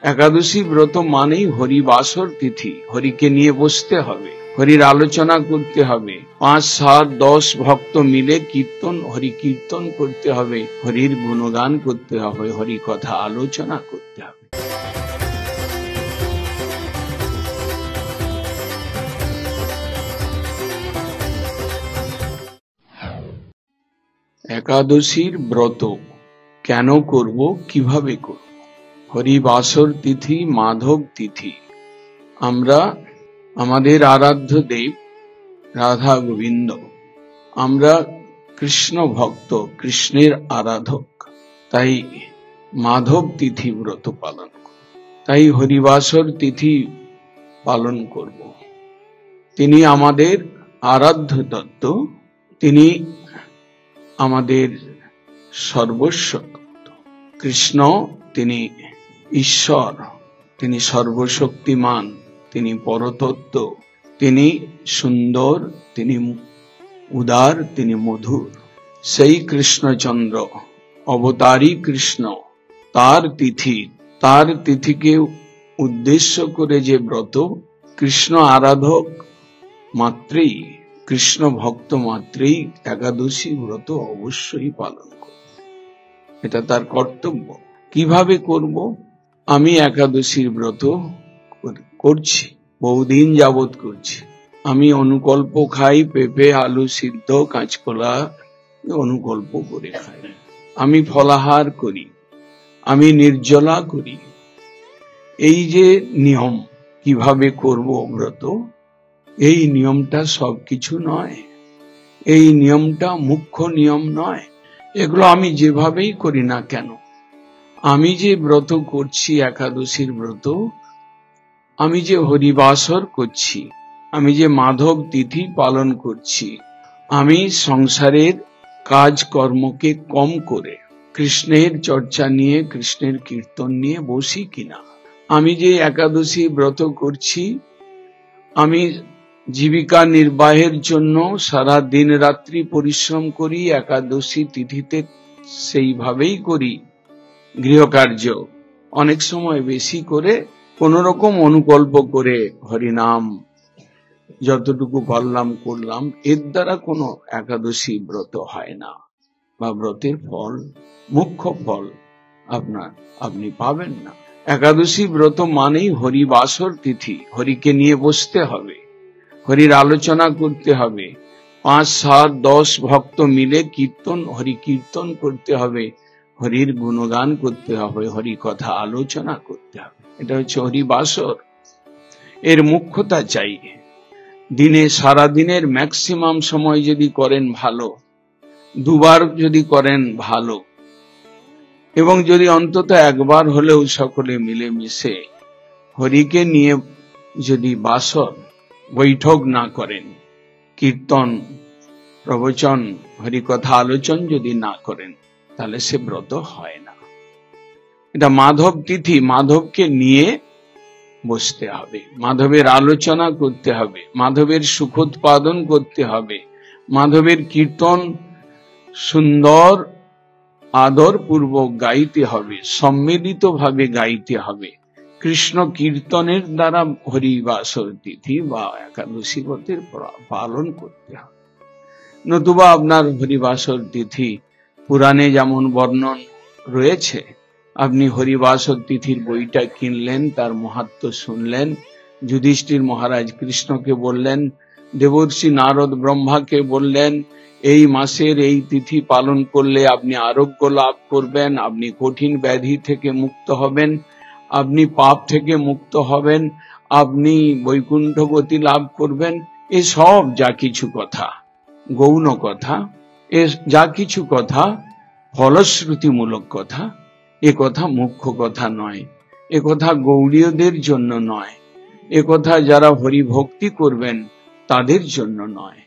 একাদশী ব্রত মানেই হরিবাসর তিথি। হরিকে নিয়ে বসতে হবে, হরির আলোচনা করতে হবে, 5, 7, 10 ভক্ত মিলে কীর্তন, হরি কীর্তন করতে হবে, হরির গুণগান করতে হবে, হরি কথা আলোচনা করতে হবে। একাদশীর ব্রত কেন করব, কিভাবে করব? হরিবাসর তিথি, মাধব তিথি। আমরা আমাদের আরাধ্য দেব রাধা গোবিন্দ, আমরা কৃষ্ণ ভক্ত, কৃষ্ণের আরাধক, তাই মাধব তিথি ব্রত পালন করব, তাই হরিবাসর তিথি পালন করব। তিনি আমাদের আরাধ্য তত্ত্ব, তিনি আমাদের সর্বস্ব তত্ত্ব। কৃষ্ণ তিনি ঈশ্বর, তিনি সর্বশক্তিমান, তিনি পরতত্ত্ব, তিনি সুন্দর, তিনি উদার, তিনি মধুর। সেই কৃষ্ণচন্দ্র অবতারী কৃষ্ণ, তার তিথিকে উদ্দেশ্য করে যে ব্রত, কৃষ্ণ আরাধক মাত্রেই, কৃষ্ণ ভক্ত মাত্রেই একাদশী ব্রত অবশ্যই পালন করব, এটা তার কর্তব্য। কিভাবে করব? আমি একাদশীর ব্রত করছি, বহুদিন যাবৎ করছি। আমি অনুকল্প খাই, পেঁপে, আলু সিদ্ধ, কাঁচকলা অনুকল্প করে খাই। আমি ফলাহার করি, আমি নির্জলা করি। এই যে নিয়ম, কিভাবে করব ব্রত, এই নিয়মটা সবকিছু নয়, এই নিয়মটা মুখ্য নিয়ম নয়। এগুলো আমি যেভাবেই করি না কেন, আমি যে ব্রত করছি একাদশীর ব্রত, আমি যে হরিবাসর করছি, আমি যে মাধব তিথি পালন করছি, আমি সংসারের কাজ কর্মকে কম করে কৃষ্ণের চর্চা নিয়ে, কৃষ্ণের কীর্তন নিয়ে বসি কিনা। আমি যে একাদশী ব্রত করছি, আমি জীবিকা নির্বাহের জন্য সারা দিন রাত্রি পরিশ্রম করি, একাদশী তিথিতে সেইভাবেই করি গৃহকার্য, অনেক সময় বেশি করে কোন রকম অনুকল্প করে হরিনাম যতটুকু পারলাম করলাম, এর দ্বারা কোনো একাদশী ব্রত হয় না, বা ব্রতের ফল, মুখ্য ফল আপনি পাবেন না। একাদশী ব্রত মানেই হরিবাসর তিথি। হরিকে নিয়ে বসতে হবে, হরির আলোচনা করতে হবে, 5, 7, 10 ভক্ত মিলে কীর্তন, হরি কীর্তন করতে হবে, হরির গুণগান করতে হবে, হরি কথা আলোচনা করতে হবে। এটা হচ্ছে হরিবাসর। এর মুখ্যতা চাই। দিনে, সারা দিনের ম্যাক্সিমাম সময় যদি করেন ভালো, 2 বার যদি করেন ভালো, এবং যদি অন্তত 1 বার হলেও সকলে মিলে মিশে হরিকে নিয়ে যদি বাসর বৈঠক না করেন, কীর্তন, প্রবচন, হরিকথা আলোচন যদি না করেন, তাহলে সে ব্রত হয় না। এটা মাধব তিথি, মাধবকে নিয়ে বসতে হবে, মাধবের আলোচনা করতে হবে, মাধবের সুখোৎপাদন করতে হবে, মাধবের কীর্তন সুন্দর আদর পূর্বক গাইতে হবে, সম্মিলিত ভাবে গাইতে হবে। কৃষ্ণ কীর্তনের দ্বারা হরিবাসর তিথি বা একাদশী ব্রতের পালন করতে হবে। নতুবা আপনার হরিবাসর তিথি পুরাণে যেমন বর্ণন রয়েছে, আপনি হরিবাসর তিথির বইটা কিনলেন, তার মাহাত্ম্য শুনলেন, যুধিষ্ঠির মহারাজ কৃষ্ণকে বললেন, দেবর্ষি নারদ ব্রহ্মাকে বললেন, এই মাসের এই তিথি পালন করলে আপনি আরোগ্য লাভ করবেন, আপনি কঠিন ব্যাধি থেকে মুক্ত হবেন, আপনি পাপ থেকে মুক্ত হবেন, আপনি বৈকুণ্ঠ গতি লাভ করবেন। এসব যা কিছু কথা, গৌণ কথা, যা কিছু কথা ফলশ্রুতিমূলক কথা, এ কথা মুখ্য কথা নয়, এ কথা গৌড়ীয়দের জন্য নয়, এ কথা যারা হরিভক্তি করবেন তাদের জন্য নয়।